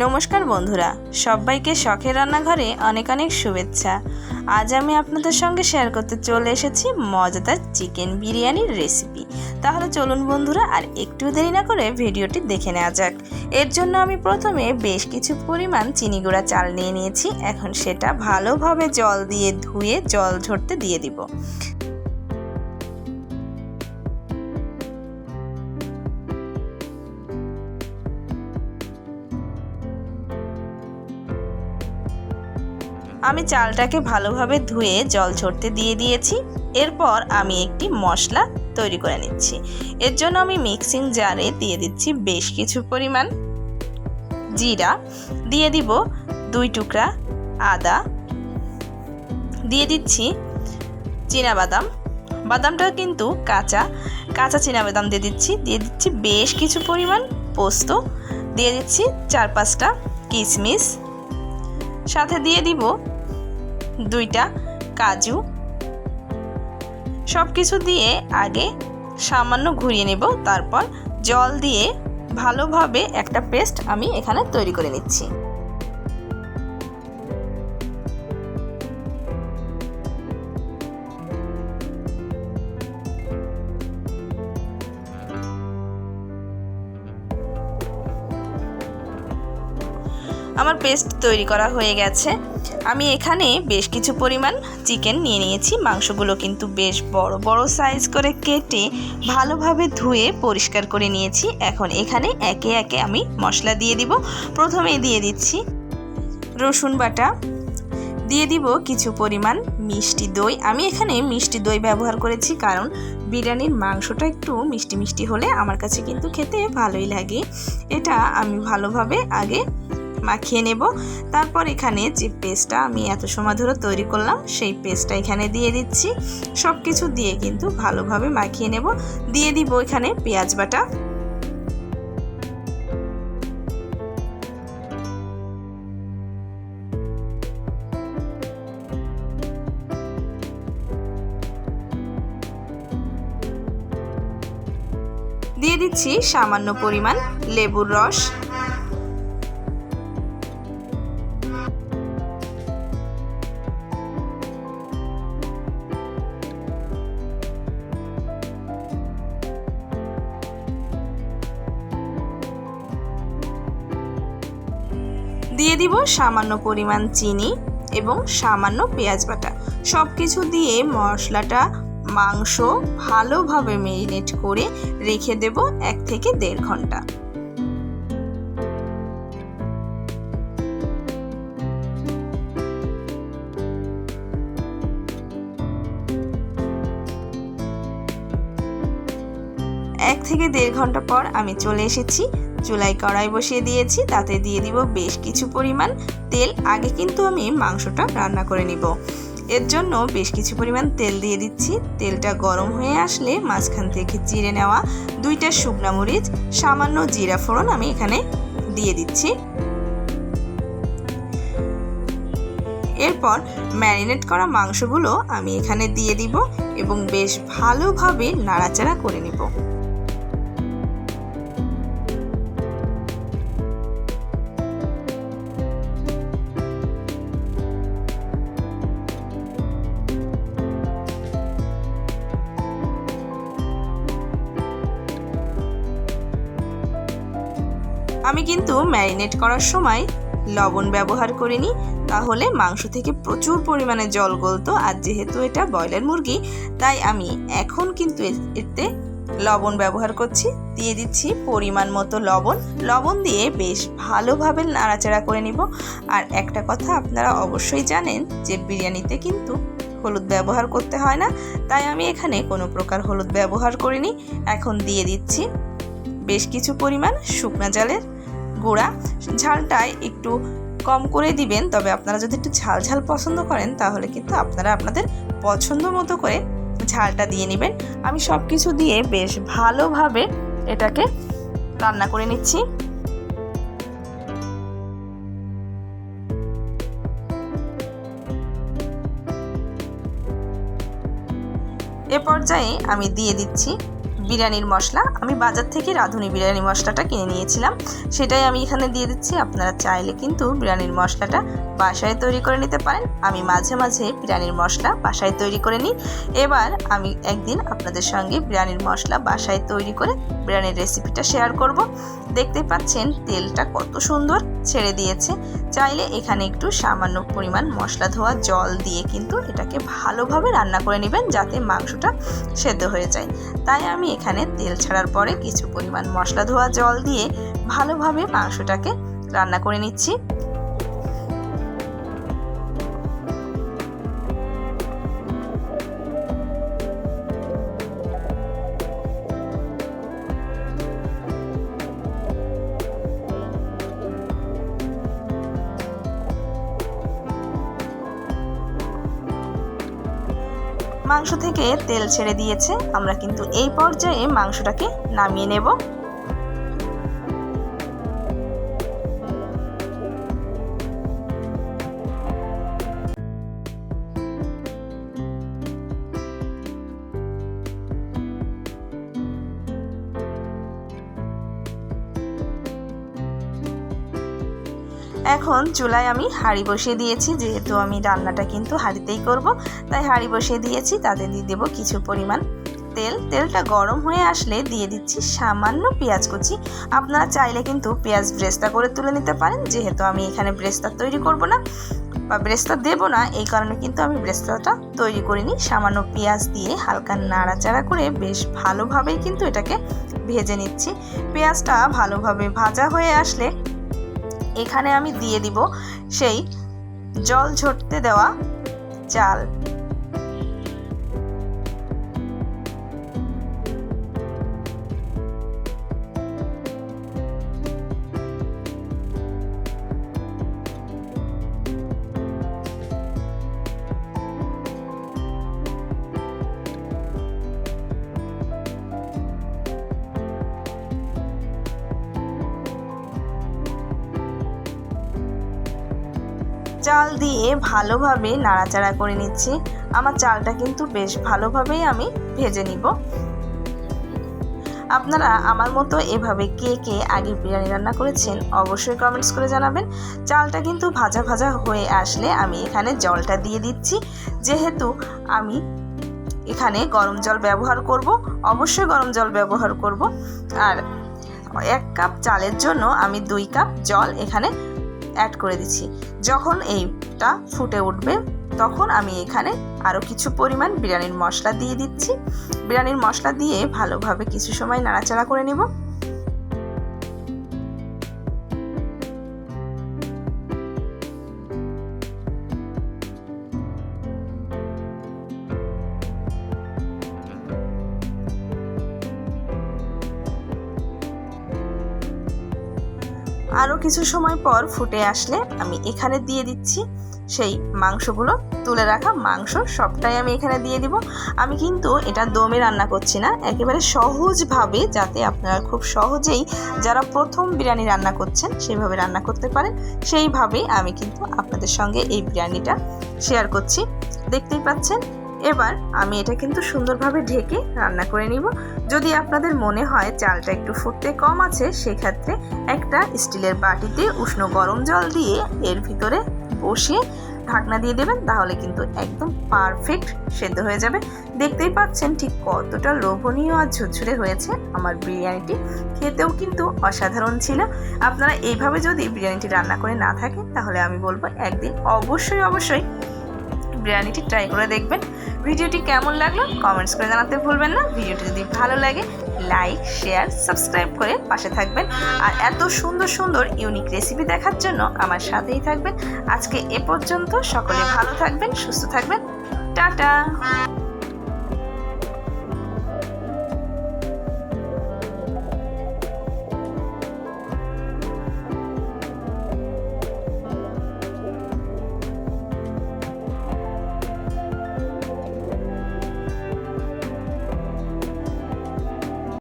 নমস্কার বন্ধুরা, সবাইকে শখের রান্নাঘরে অনেক অনেক শুভেচ্ছা। আজ আমি আপনাদের সঙ্গে শেয়ার করতে চলে এসেছি মজাদার চিকেন বিরিয়ানির রেসিপি। তাহলে চলুন বন্ধুরা, আর একটু দেরি না করে ভিডিওটি দেখে নেওয়া যাক। এর জন্য আমি প্রথমে বেশ কিছু পরিমাণ চিনি গুঁড়া চাল নিয়ে নিয়েছি। এখন সেটা ভালোভাবে জল দিয়ে ধুয়ে জল ঝরতে দিয়ে দিব। আমি চালটাকে ভালোভাবে ধুয়ে জল ঝরতে দিয়ে দিয়েছি। এরপর আমি একটি মশলা তৈরি করে নিচ্ছি। এর জন্য আমি মিক্সিং জারে দিয়ে দিচ্ছি বেশ কিছু পরিমাণ জিরা, দিয়ে দিব 2 টুকরা আদা, দিয়ে দিচ্ছি চীনাবাদাম। বাদামটা কিন্তু কাঁচা চীনাবাদাম দিয়ে দিচ্ছি বেশ কিছু পরিমাণ পোস্ত, দিয়ে দিচ্ছি 4-5টা কিশমিশ, সাথে দিয়ে দিব 2টা কাজু। সব কিছু দিয়ে আগে সামান্য ঘুরিয়ে নেব, তারপর জল দিয়ে ভালোভাবে একটা পেস্ট আমি এখানে তৈরি করে নিচ্ছি। আমার পেস্ট তৈরি করা হয়ে গেছে। আমি এখানে বেশ কিছু পরিমাণ চিকেন নিয়ে নিয়েছি। মাংসগুলো কিন্তু বেশ বড় বড় সাইজ করে কেটে ভালোভাবে ধুয়ে পরিষ্কার করে নিয়েছি। এখন এখানে একে একে আমি মশলা দিয়ে দিব। প্রথমেই দিয়ে দিচ্ছি রসুন বাটা, দিয়ে দিব কিছু পরিমাণ মিষ্টি দই। আমি এখানে মিষ্টি দই ব্যবহার করেছি কারণ বিরিয়ানির মাংসটা একটু মিষ্টি মিষ্টি হলে আমার কাছে কিন্তু খেতে ভালোই লাগে। এটা আমি ভালোভাবে আগে মাখিয়ে নেব। তারপর এখানে যে পেস্টটা আমি এত সময় ধরে তৈরি করলাম সেই পেস্টটা এখানে দিয়ে দিচ্ছি। সব কিছু দিয়ে কিন্তু ভালোভাবে মাখিয়ে নেব। দিয়ে দিব এখানে পেঁয়াজ বাটা, দিয়ে দিচ্ছি সামান্য পরিমাণ লেবুর রস, দিয়ে দিব সামান্য পরিমাণ চিনি এবং সামান্য পেঁয়াজ বাটা। সব কিছু দিয়ে মশলাটা মাংস ভালোভাবে ম্যারিনেট করে রেখে দেব 1 থেকে 1.5 ঘন্টা। এক থেকে 1.5 ঘন্টা পর আমি চলে এসেছি। চুলায় কড়াই বসিয়ে দিয়েছি, তাতে দিয়ে দিব বেশ কিছু পরিমাণ তেল। আগে কিন্তু আমি মাংসটা রান্না করে নিব, এর জন্য বেশ কিছু পরিমাণ তেল দিয়ে দিচ্ছি। তেলটা গরম হয়ে আসলে মাঝখান থেকে চিড়ে নেওয়া 2টা শুকনো মরিচ, সামান্য জিরা ফোড়ন আমি এখানে দিয়ে দিচ্ছি। এরপর ম্যারিনেট করা মাংসগুলো আমি এখানে দিয়ে দিব এবং বেশ ভালোভাবে নাড়াচাড়া করে নিব। আমি কিন্তু ম্যারিনেট করার সময় লবণ ব্যবহার করিনি, তাহলে মাংস থেকে প্রচুর পরিমাণে জল গলতো। আর যেহেতু এটা ব্রয়লার মুরগি, তাই আমি এখন কিন্তু এতে লবণ ব্যবহার করছি। দিয়ে দিচ্ছি পরিমাণ মতো লবণ দিয়ে বেশ ভালোভাবে নাড়াচাড়া করে নিব। আর একটা কথা আপনারা অবশ্যই জানেন যে বিরিয়ানিতে কিন্তু হলুদ ব্যবহার করতে হয় না, তাই আমি এখানে কোনো প্রকার হলুদ ব্যবহার করিনি। এখন দিয়ে দিচ্ছি বেশ কিছু পরিমাণ শুকনো ঝালের গুঁড়া। ঝালটাই একটু কম করে দিবেন, তবে আপনারা যদি একটু ঝাল ঝাল পছন্দ করেন তাহলে কিন্তু আপনারা আপনাদের পছন্দ মতো করে ঝালটা দিয়ে নেবেন। আমি সব কিছু দিয়ে বেশ ভালোভাবে এটাকে রান্না করে নিচ্ছি। এ পর্যায়ে আমি দিয়ে দিচ্ছি বিরিয়ানির মশলা। আমি বাজার থেকে রাঁধুনি বিরিয়ানি মশলাটা কিনে নিয়েছিলাম, সেটাই আমি এখানে দিয়ে দিচ্ছি। আপনারা চাইলে কিন্তু বিরিয়ানির মশলাটা বাসায় তৈরি করে নিতে পারেন। আমি মাঝে মাঝে বিরিয়ানির মশলা বাসায় তৈরি করে নিই। এবার আমি একদিন আপনাদের সঙ্গে বিরিয়ানির মশলা বাসায় তৈরি করে বিরিয়ানির রেসিপিটা শেয়ার করব। দেখতেই পাচ্ছেন তেলটা কত সুন্দর ছেড়ে দিয়েছে। চাইলে এখানে একটু সামান্য পরিমাণ মশলা ধোয়া জল দিয়ে কিন্তু এটাকে ভালোভাবে রান্না করে নেবেন, যাতে মাংসটা সেদ্ধ হয়ে যায়। তাই আমি এখানে তেল ছাড়ার পরে কিছু পরিমাণ মশলা ধোয়া জল দিয়ে ভালোভাবে মাংসটাকে রান্না করে নিচ্ছি। মাংস থেকে তেল ছেড়ে দিয়েছে, আমরা কিন্তু এই পর্যায়ে মাংসটাকে নামিয়ে নেব। এখন চুলায় আমি হাঁড়ি বসিয়ে দিয়েছি, যেহেতু আমি রান্নাটা কিন্তু হাঁড়িতেই করব, তাই হাঁড়ি বসিয়ে দিয়েছি। তাতে দিয়ে দেবো কিছু পরিমাণ তেল। তেলটা গরম হয়ে আসলে দিয়ে দিচ্ছি সামান্য পেঁয়াজ কুচি। আপনারা চাইলে কিন্তু পেঁয়াজ ব্রেস্তা করে তুলে নিতে পারেন, যেহেতু আমি এখানে ব্রেস্তা তৈরি করব না বা ব্রেস্তা দেবো না, এই কারণে কিন্তু আমি ব্রেস্তাটা তৈরি করিনি। সামান্য পেঁয়াজ দিয়ে হালকা নাড়াচাড়া করে বেশ ভালোভাবেই কিন্তু এটাকে ভেজে নিচ্ছি। পেঁয়াজটা ভালোভাবে ভাজা হয়ে আসলে এখানে আমি দিয়ে দিব সেই জল ঝরতে দেওয়া চাল। চাল দিয়ে ভালোভাবে নাড়াচাড়া করে নিচ্ছি। আমার চালটা কিন্তু বেশ ভালোভাবেই আমি ভেজে নিব। আপনারা আমার মতো এভাবে কে কে আগে বিরিয়ানি রান্না করেছেন অবশ্যই কমেন্টস করে জানাবেন। চালটা কিন্তু ভাজা ভাজা হয়ে আসলে আমি এখানে জলটা দিয়ে দিচ্ছি। যেহেতু আমি এখানে গরম জল ব্যবহার করব, অবশ্যই গরম জল ব্যবহার করব। আর 1 কাপ চালের জন্য আমি 2 কাপ জল এখানে অ্যাড করে দিচ্ছি। যখন এইটা ফুটে উঠবে তখন আমি এখানে আরও কিছু পরিমাণ বিরিয়ানির মশলা দিয়ে দিচ্ছি। বিরিয়ানির মশলা দিয়ে ভালোভাবে কিছু সময় নাড়াচাড়া করে নেব। আরও কিছু সময় পর ফুটে আসলে আমি এখানে দিয়ে দিচ্ছি সেই মাংসগুলো, তুলে রাখা মাংস সবটাই আমি এখানে দিয়ে দিব। আমি কিন্তু এটা দমে রান্না করছি না, একেবারে সহজভাবে, যাতে আপনারা খুব সহজেই যারা প্রথম বিরিয়ানি রান্না করছেন সেইভাবে রান্না করতে পারেন, সেইভাবেই আমি কিন্তু আপনাদের সঙ্গে এই বিরিয়ানিটা শেয়ার করছি। দেখতেই পাচ্ছেন। এবার আমি এটা কিন্তু সুন্দরভাবে ঢেকে রান্না করে নিব। যদি আপনাদের মনে হয় চালটা একটু ফুটতে কম আছে, সেক্ষেত্রে একটা স্টিলের বাটিতে উষ্ণ গরম জল দিয়ে এর ভিতরে বসিয়ে ঢাকনা দিয়ে দেবেন, তাহলে কিন্তু একদম পারফেক্ট সেদ্ধ হয়ে যাবে। দেখতেই পাচ্ছেন ঠিক কতটা লোভনীয় আর ঝুরঝুরে হয়েছে আমার বিরিয়ানিটি। খেতেও কিন্তু অসাধারণ ছিল। আপনারা এইভাবে যদি বিরিয়ানিটি রান্না করে না থাকেন, তাহলে আমি বলবো একদিন অবশ্যই বিরিয়ানিটি ট্রাই করে দেখবেন। ভিডিওটি কেমন লাগলো কমেন্টস করে জানাতে ভুলবেন না। ভিডিওটি যদি ভালো লাগে লাইক, শেয়ার, সাবস্ক্রাইব করে পাশে থাকবেন। আর এত সুন্দর ইউনিক রেসিপি দেখার জন্য আমার সাথেই থাকবেন। আজকে এ পর্যন্ত। সকলে ভালো থাকবেন, সুস্থ থাকবেন। টাটা।